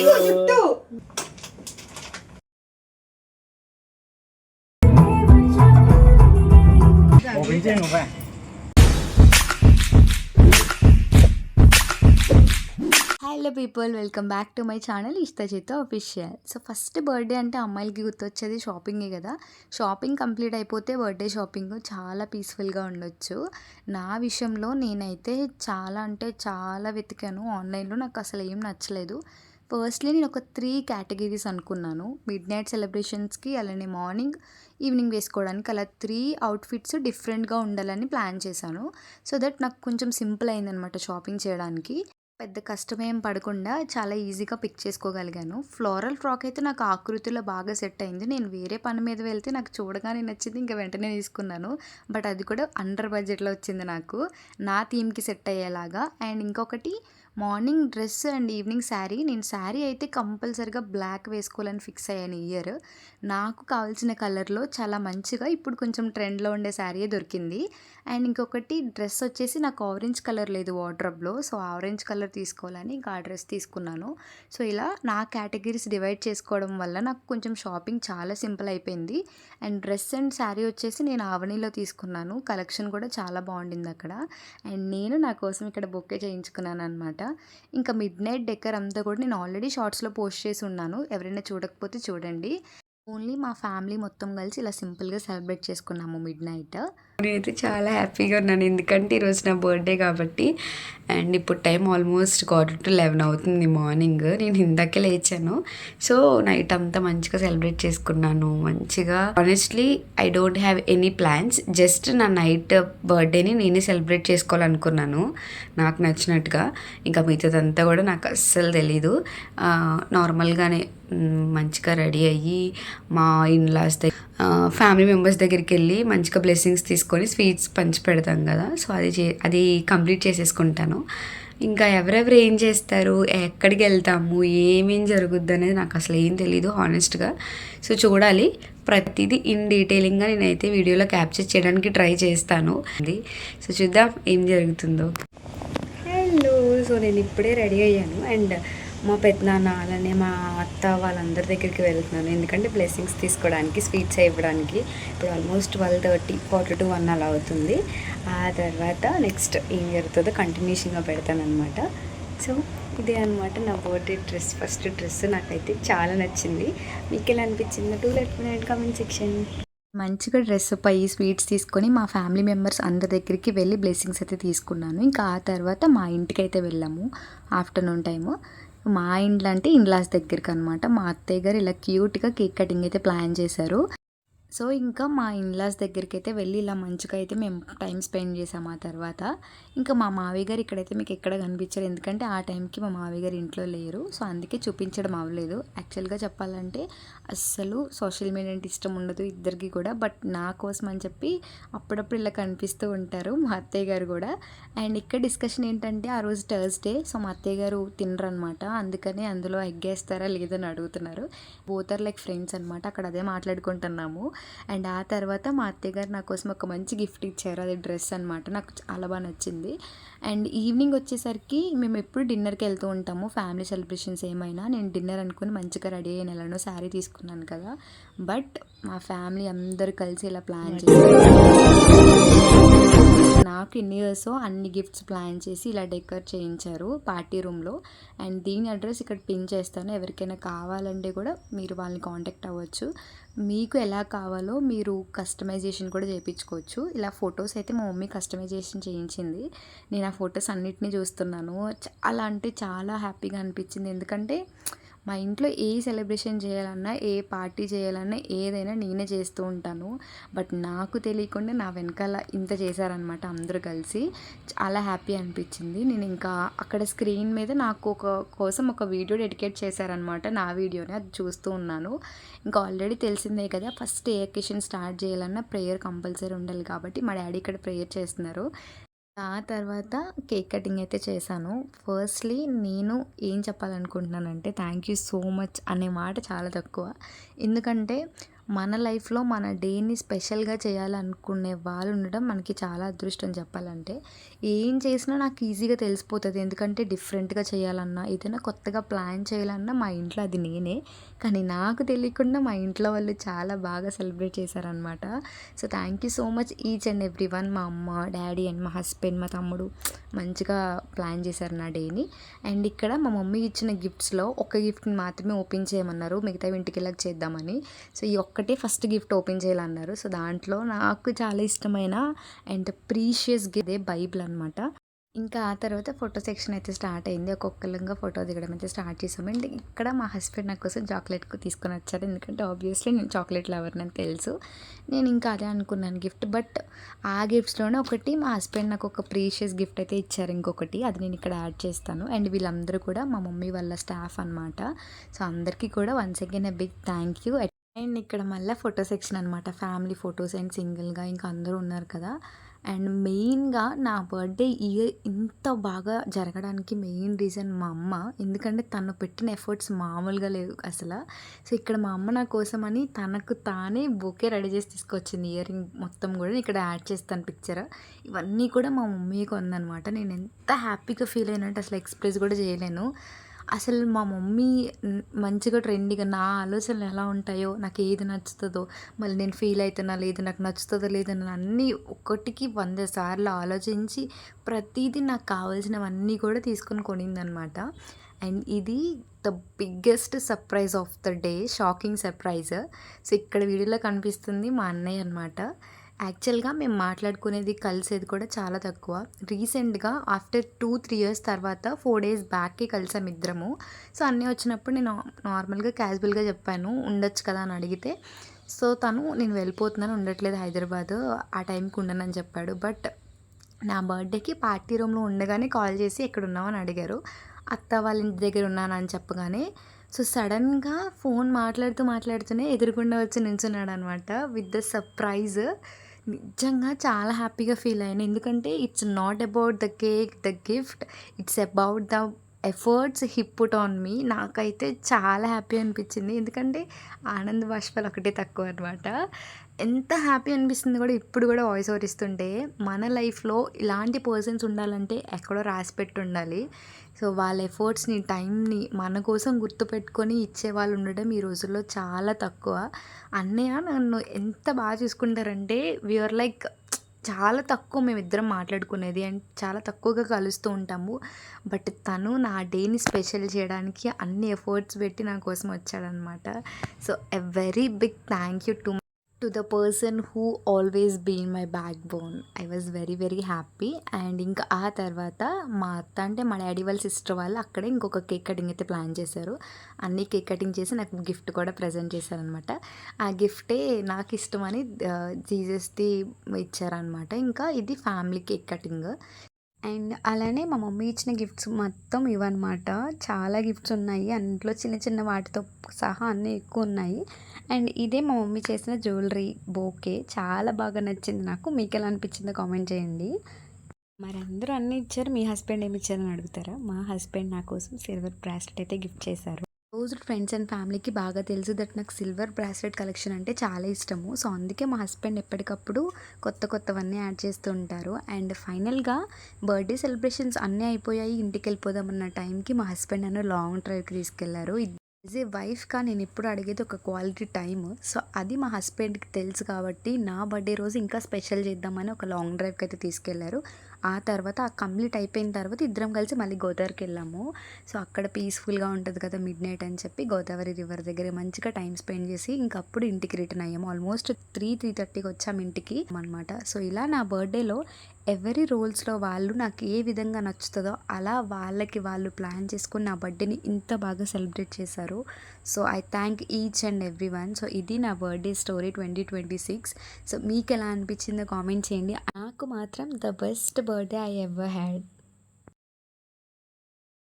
Hello people, welcome back to my channel Ishtajit official. So first birthday అంటే అమ్మాయిలకి గుర్తొచ్చేది షాపింగే కదా. షాపింగ్ కంప్లీట్ అయిపోతే బర్త్డే షాపింగ్ చాలా పీస్ఫుల్గా ఉండొచ్చు. నా విషయంలో నేనైతే చాలా అంటే చాలా వెతికాను ఆన్లైన్లో, నాకు అసలు ఏం నచ్చలేదు. ఫస్ట్లీ నేను ఒక 3 కేటగిరీస్ అనుకున్నాను. మిడ్ నైట్ సెలబ్రేషన్స్కి, అలానే మార్నింగ్ ఈవినింగ్ వేసుకోవడానికి, అలా 3 అవుట్ఫిట్స్ డిఫరెంట్గా ఉండాలని ప్లాన్ చేశాను. సో దట్ నాకు కొంచెం సింపుల్ అయిందనమాట షాపింగ్ చేయడానికి. పెద్ద కష్టమేం పడకుండా చాలా ఈజీగా పిక్ చేసుకోగలిగాను. ఫ్లోరల్ ఫ్రాక్ అయితే నాకు ఆకృతిలో బాగా సెట్ అయింది. నేను వేరే పని మీద వెళ్తే నాకు చూడగానే నచ్చింది, ఇంకా వెంటనే తీసుకున్నాను. బట్ అది కూడా అండర్ బడ్జెట్లో వచ్చింది నాకు, నా థీమ్కి సెట్ అయ్యేలాగా. అండ్ ఇంకొకటి morning dress and evening sari. నేను శారీ అయితే కంపల్సరిగా బ్లాక్ వేసుకోవాలని ఫిక్స్ అయ్యాను ఈ ఇయర్. నాకు కావాల్సిన కలర్లో చాలా మంచిగా ఇప్పుడు కొంచెం ట్రెండ్లో ఉండే శారీయే దొరికింది. అండ్ ఇంకొకటి డ్రెస్ వచ్చేసి నాకు ఆరెంజ్ కలర్ లేదు వార్డ్రోబ్లో, సో ఆరెంజ్ కలర్ తీసుకోవాలని ఇంకా ఆ డ్రెస్ తీసుకున్నాను. సో ఇలా నా కేటగిరీస్ డివైడ్ చేసుకోవడం వల్ల నాకు కొంచెం షాపింగ్ చాలా సింపుల్ అయిపోయింది. అండ్ డ్రెస్ అండ్ శారీ వచ్చేసి నేను ఆవనీలో తీసుకున్నాను. కలెక్షన్ కూడా చాలా బాగుండింది అక్కడ. అండ్ నేను నా కోసం ఇక్కడ బొక్కే చేయించుకున్నాను అనమాట. ఇంకా మిడ్ నైట్ డెకర్ అంతా కూడా నేను ఆల్రెడీ షార్ట్స్లో పోస్ట్ చేసి ఉన్నాను, ఎవరైనా చూడకపోతే చూడండి. ఓన్లీ మా ఫ్యామిలీ మొత్తం కలిసి ఇలా సింపుల్గా సెలబ్రేట్ చేసుకున్నాము మిడ్ నైట్. నేనైతే చాలా హ్యాపీగా ఉన్నాను, ఎందుకంటే ఈరోజు నా బర్త్డే కాబట్టి. అండ్ ఇప్పుడు టైం ఆల్మోస్ట్ 10:45 అవుతుంది మార్నింగ్. నేను ఇందాకే లేచాను. సో నైట్ అంతా మంచిగా సెలబ్రేట్ చేసుకున్నాను. మంచిగా honestly I don't have any plans, just నా నైట్ బర్త్డేని నేనే సెలబ్రేట్ చేసుకోవాలనుకున్నాను నాకు నచ్చినట్టుగా. ఇంకా మిగతాదంతా కూడా నాకు అస్సలు తెలీదు. నార్మల్గానే మంచిగా రెడీ అయ్యి మా ఇన్లాస్ దగ్గర ఫ్యామిలీ మెంబర్స్ దగ్గరికి వెళ్ళి మంచిగా బ్లెస్సింగ్స్ తీసుకొని స్వీట్స్ పంచి పెడతాం కదా, సో అది కంప్లీట్ చేసేసుకుంటాను. ఇంకా ఎవరెవరు ఏం చేస్తారు, ఎక్కడికి వెళ్తాము, ఏమేం జరుగుద్ది అనేది నాకు అసలు ఏం తెలీదు హానెస్ట్గా. సో చూడాలి, ప్రతిదీ ఇన్ డీటెయిలింగ్గా నేనైతే వీడియోలో క్యాప్చర్ చేయడానికి ట్రై చేస్తాను. సో చూద్దాం ఏం జరుగుతుందో. హలో, సో నేను ఇప్పుడే రెడీ అయ్యాను అండ్ మా పెద్దనాన్న అలానే మా అత్త వాళ్ళందరి దగ్గరికి వెళ్తున్నాను, ఎందుకంటే బ్లెస్సింగ్స్ తీసుకోవడానికి, స్వీట్స్ ఇవ్వడానికి. ఇప్పుడు ఆల్మోస్ట్ 12:30, 1 అలా అవుతుంది. ఆ తర్వాత నెక్స్ట్ ఏం జరుగుతుందో కంటిన్యూషన్గా పెడతాను అనమాట. సో ఇదే అనమాట నా బర్త్డే డ్రెస్, ఫస్ట్ డ్రెస్. నాకైతే చాలా నచ్చింది. మీకు ఎలా అనిపించింది? Do let me know in comment section. మంచిగా డ్రెస్ పై స్వీట్స్ తీసుకొని మా ఫ్యామిలీ మెంబర్స్ అందరి దగ్గరికి వెళ్ళి బ్లెస్సింగ్స్ అయితే తీసుకున్నాను. ఇంకా ఆ తర్వాత మా ఇంటికి అయితే వెళ్ళాము ఆఫ్టర్నూన్ టైము. మా ఇంట్లో అంటే ఇన్లాస్ దగ్గరికి అనమాట. మా అత్తయ్య గారు ఇలా క్యూట్గా కేక్ కటింగ్ అయితే ప్లాన్ చేశారు. సో ఇంకా మా ఇన్లాస్ దగ్గరికి అయితే వెళ్ళి ఇలా మంచిగా అయితే మేము టైం స్పెండ్ చేసాము. ఆ తర్వాత ఇంకా మా మావయ్య గారు ఇక్కడైతే మీకు ఎక్కడ కనిపించారు, ఎందుకంటే ఆ టైంకి మా మావయ్య గారు ఇంట్లో లేరు. సో అందుకే చూపించడం అవ్వలేదు. యాక్చువల్గా చెప్పాలంటే అస్సలు సోషల్ మీడియా అంటే ఇష్టం ఉండదు ఇద్దరికి కూడా, బట్ నా కోసం అని చెప్పి అప్పుడప్పుడు ఇలా కనిపిస్తూ ఉంటారు మా అత్తయ్య గారు కూడా. అండ్ ఇక్కడ డిస్కషన్ ఏంటంటే ఆ రోజు థర్స్డే, సో మా అత్తయ్య గారు తినరు అనమాట, అందుకని అందులో ఎగ్ వేస్తారా లేదని అడుగుతున్నారు. బోత్ ఆర్ లైక్ ఫ్రెండ్స్ అనమాట, అక్కడ అదే మాట్లాడుకుంటున్నాము. అండ్ ఆ తర్వాత మా అత్తయ్య గారు నా కోసం ఒక మంచి గిఫ్ట్ ఇచ్చారు, అది డ్రెస్ అనమాట. నాకు చాలా బాగా నచ్చింది. అండ్ ఈవినింగ్ వచ్చేసరికి మేము ఎప్పుడు డిన్నర్కి వెళ్తూ ఉంటాము, ఫ్యామిలీ సెలబ్రేషన్స్ ఏమైనా. నేను డిన్నర్ అనుకుని మంచిగా రెడీ అయిన ఎలానో శారీ తీసుకున్నాను కదా, బట్ మా ఫ్యామిలీ అందరూ కలిసి ఇలా ప్లాన్ చేశారు. నాకు ఎన్ని ఇయర్స్ అన్ని గిఫ్ట్స్ ప్లాన్ చేసి ఇలా డెకర్ చేయించారు పార్టీ రూమ్లో. అండ్ దీని అడ్రస్ ఇక్కడ పిన్ చేస్తాను, ఎవరికైనా కావాలంటే కూడా మీరు వాళ్ళని కాంటాక్ట్ అవ్వచ్చు. మీకు ఎలా కావాలో మీరు కస్టమైజేషన్ కూడా చేయించుకోవచ్చు. ఇలా ఫొటోస్ అయితే మా మమ్మీ కస్టమైజేషన్ చేయించింది. నేను ఆ ఫొటోస్ అన్నిటినీ చూస్తున్నాను, చాలా అంటే చాలా హ్యాపీగా అనిపించింది. ఎందుకంటే మా ఇంట్లో ఏ సెలబ్రేషన్ చేయాలన్నా, ఏ పార్టీ చేయాలన్నా, ఏదైనా నేనే చేస్తూ ఉంటాను. బట్ నాకు తెలియకుండా నా వెనకాల ఇంత చేశారనమాట అందరూ కలిసి. చాలా హ్యాపీ అనిపించింది. నేను ఇంకా అక్కడ స్క్రీన్ మీద నాకు కోసం ఒక వీడియో డెడికేట్ చేశారనమాట, నా వీడియోని. అది చూస్తూ ఉన్నాను. ఇంకా ఆల్రెడీ తెలిసిందే కదా, ఫస్ట్ ఏ అకేషన్ స్టార్ట్ చేయాలన్నా ప్రేయర్ కంపల్సరీ ఉండాలి కాబట్టి మా డాడీ ఇక్కడ ప్రేయర్ చేస్తున్నారు. ఆ తర్వాత కేక్ కటింగ్ అయితే చేశాను. ఫస్ట్లీ నేను ఏం చెప్పాలనుకుంటున్నానంటే థ్యాంక్ యూ సో మచ్ అనే మాట చాలా తక్కువ. ఎందుకంటే మన లైఫ్లో మన డేని స్పెషల్గా చేయాలనుకునే వాళ్ళు ఉండడం మనకి చాలా అదృష్టం చెప్పాలంటే. ఏం చేసినా నాకు ఈజీగా తెలిసిపోతుంది, ఎందుకంటే డిఫరెంట్గా చేయాలన్నా ఏదైనా కొత్తగా ప్లాన్ చేయాలన్నా మా ఇంట్లో అది నేనే. కానీ నాకు తెలియకుండా మా ఇంట్లో వాళ్ళు చాలా బాగా సెలబ్రేట్ చేశారనమాట. So thank you so much each and every one. మా అమ్మ, డాడీ అండ్ మా హస్బెండ్, మా తమ్ముడు మంచిగా ప్లాన్ చేశారు నా డేని. అండ్ ఇక్కడ మా మమ్మీ ఇచ్చిన గిఫ్ట్స్లో ఒక గిఫ్ట్ని మాత్రమే ఓపెన్ చేయమన్నారు, మిగతావి ఇంటికెళ్ళాక చేద్దామని. సో ఈ ఒక్కటే ఫస్ట్ గిఫ్ట్ ఓపెన్ చేయాలన్నారు. సో దాంట్లో నాకు చాలా ఇష్టమైన అండ్ ప్రీషియస్ గిదే బైబిల్ అనమాట. ఇంకా ఆ తర్వాత ఫోటో సెక్షన్ అయితే స్టార్ట్ అయింది. ఒక్కొక్కరుగా ఫోటో దిగడం అయితే స్టార్ట్ చేసాము. అండ్ ఇక్కడ మా హస్బెండ్ నా కోసం చాక్లెట్ తీసుకొని వచ్చారు, ఎందుకంటే ఆబ్వియస్లీ నేను చాక్లెట్ లవర్ నాకు తెలుసు. నేను ఇంకా అదే అనుకున్నాను గిఫ్ట్. బట్ ఆ గిఫ్ట్స్లోనే ఒకటి మా హస్బెండ్ నాకు ఒక ప్రీషియస్ గిఫ్ట్ అయితే ఇచ్చారు, ఇంకొకటి అది నేను ఇక్కడ యాడ్ చేస్తాను. అండ్ వీళ్ళందరూ కూడా మా మమ్మీ వాళ్ళ స్టాఫ్ అనమాట. సో అందరికీ కూడా once again a big thank you. And ఇక్కడ మళ్ళీ ఫోటో సెక్షన్ అనమాట, ఫ్యామిలీ ఫొటోస్ అండ్ సింగిల్గా ఇంకా అందరూ ఉన్నారు కదా. అండ్ మెయిన్గా నా బర్త్డే ఇయర్ ఇంత బాగా జరగడానికి మెయిన్ రీజన్ మా అమ్మ, ఎందుకంటే తను పెట్టిన ఎఫర్ట్స్ మామూలుగా లేవు అసలు. సో ఇక్కడ మా అమ్మ నా కోసం అని తనకు తానే బొకే రెడీ చేసి తీసుకొచ్చింది. ఇయర్ రింగ్ మొత్తం కూడా ఇక్కడ యాడ్ చేస్తాను పిక్చర్. ఇవన్నీ కూడా మా మమ్మీ కొందనమాట. నేను ఎంత హ్యాపీగా ఫీల్ అయినంటే అసలు ఎక్స్ప్రెస్ కూడా చేయలేను. అసలు మా మమ్మీ మంచిగా ట్రెండీగా నా ఆలోచనలు ఎలా ఉంటాయో, నాకు ఏది నచ్చుతుందో, మళ్ళీ నేను ఫీల్ అవుతున్నా లేదు, నాకు నచ్చుతుందో లేదని అన్నీ ఒకటికి 100 సార్లు ఆలోచించి ప్రతిదీ నాకు కావాల్సినవన్నీ కూడా తీసుకొని కొనిందనమాట. అండ్ ఇది the biggest surprise of the day, shocking surprise. So ఇక్కడ వీడియోలో కనిపిస్తుంది మా అన్నయ్య అనమాట. యాక్చువల్గా మేము మాట్లాడుకునేది, కలిసేది కూడా చాలా తక్కువ. రీసెంట్గా ఆఫ్టర్ 2-3 ఇయర్స్ తర్వాత 4 డేస్ బ్యాక్కి కలిసాం ఇద్దరము. సో అన్నీ వచ్చినప్పుడు నేను నార్మల్గా క్యాజువల్గా చెప్పాను ఉండొచ్చు కదా అని అడిగితే, సో తను నేను వెళ్ళిపోతున్నాను, ఉండట్లేదు హైదరాబాద్, ఆ టైంకి ఉండనని చెప్పాడు. బట్ నా బర్త్డేకి పార్టీ రూమ్లో ఉండగానే కాల్ చేసి ఎక్కడున్నావు అని అడిగారు. అత్త వాళ్ళ ఇంటి దగ్గర ఉన్నానని చెప్పగానే సో సడన్గా ఫోన్ మాట్లాడుతూనే ఎదురుగుండా వచ్చి నిల్చున్నాడు అనమాట విత్ ద సర్ప్రైజ్. నిజంగా చాలా హ్యాపీగా ఫీల్ అయ్యాను, ఎందుకంటే it's not about the cake, the gift, it's about the efforts he put on me. నాకైతే చాలా హ్యాపీ అనిపించింది, ఎందుకంటే ఆనంద బాష్పాలు ఒకటే తక్కువ అనమాట. ఎంత హ్యాపీ అనిపిస్తుంది కూడా ఇప్పుడు కూడా వాయిస్ ఓవర్ ఇస్తుంటే. మన లైఫ్లో ఇలాంటి పర్సన్స్ ఉండాలంటే ఎక్కడో రాసిపెట్టి ఉండాలి. సో వాళ్ళ ఎఫర్ట్స్ని, టైంని మన కోసం గుర్తుపెట్టుకొని ఇచ్చేవాళ్ళు ఉండడం ఈ రోజుల్లో చాలా తక్కువ. అన్నయ్య నన్ను ఎంత బాగా చూసుకుంటారంటే వీఆర్ లైక్ చాలా తక్కువ మేమిద్దరం మాట్లాడుకునేది అండ్ చాలా తక్కువగా కలుస్తూ ఉంటాము. బట్ తను నా డేని స్పెషల్ చేయడానికి అన్ని ఎఫర్ట్స్ పెట్టి నా కోసం వచ్చాడనమాట. So a very big thank you to the person who always been my backbone. I was very very happy. And ఇంకా ఆ తర్వాత మా అత్త అంటే మా డాడీ వాళ్ళ సిస్టర్ వాళ్ళు అక్కడే ఇంకొక కేక్ కటింగ్ అయితే ప్లాన్ చేశారు. అన్నీ కేక్ కటింగ్ చేసి నాకు గిఫ్ట్ కూడా ప్రజెంట్ చేశారనమాట. ఆ గిఫ్టే నాకు ఇష్టమని జీజస్ది ఇచ్చారనమాట. ఇంకా ఇది ఫ్యామిలీ కేక్ కటింగ్. అండ్ అలానే మా మమ్మీ ఇచ్చిన గిఫ్ట్స్ మొత్తం ఇవన్నమాట. చాలా గిఫ్ట్స్ ఉన్నాయి, అందులో చిన్న చిన్న వాటితో సహా అన్నీ ఎక్కువ ఉన్నాయి. అండ్ ఇదే మా మమ్మీ చేసిన జ్యువెలరీ బోకే, చాలా బాగా నచ్చింది నాకు. మీకు ఎలా అనిపించిందో కామెంట్ చేయండి. మరి అందరూ అన్నీ ఇచ్చారు, మీ హస్బెండ్ ఏమి ఇచ్చారని అడుగుతారా? మా హస్బెండ్ నా కోసం సిల్వర్ బ్రాస్లెట్ అయితే గిఫ్ట్ చేశారు. క్లోజ్ ఫ్రెండ్స్ అండ్ ఫ్యామిలీకి బాగా తెలుసు దట్ నాకు సిల్వర్ బ్రాస్లెట్ కలెక్షన్ అంటే చాలా ఇష్టము. సో అందుకే మా హస్బెండ్ ఎప్పటికప్పుడు కొత్తవన్నీ యాడ్ చేస్తూ ఉంటారు. అండ్ ఫైనల్గా బర్త్డే సెలబ్రేషన్స్ అన్నీ అయిపోయాయి, ఇంటికి వెళ్ళిపోదామన్న టైంకి మా హస్బెండ్ నన్ను లాంగ్ డ్రైవ్కి తీసుకెళ్లారు. యాజ్ ఏ వైఫ్గా నేను ఎప్పుడు అడిగేది ఒక క్వాలిటీ టైమ్. సో అది మా హస్బెండ్కి తెలుసు కాబట్టి నా బర్త్డే రోజు ఇంకా స్పెషల్ చేద్దామని ఒక లాంగ్ డ్రైవ్కి అయితే తీసుకెళ్లారు. ఆ తర్వాత ఆ కంప్లీట్ అయిపోయిన తర్వాత ఇద్దరం కలిసి మళ్ళీ గోదావరికి వెళ్ళాము. సో అక్కడ పీస్ఫుల్గా ఉంటుంది కదా మిడ్ నైట్ అని చెప్పి గోదావరి రివర్ దగ్గర మంచిగా టైం స్పెండ్ చేసి ఇంకప్పుడు ఇంటికి రిటర్న్ అయ్యాము. ఆల్మోస్ట్ 3-3:30కి వచ్చాము ఇంటికి అనమాట. సో ఇలా నా బర్త్డేలో ఎవరి రోల్స్లో వాళ్ళు నాకు ఏ విధంగా నచ్చుతుందో అలా వాళ్ళకి వాళ్ళు ప్లాన్ చేసుకుని నా బర్త్డేని ఇంత బాగా సెలబ్రేట్ చేశారు. So I thank each and every one. So ఇది నా బర్త్డే స్టోరీ 2026. సో మీకు ఎలా అనిపించిందో కామెంట్ చేయండి. నాకు మాత్రం the best birthday I ever had.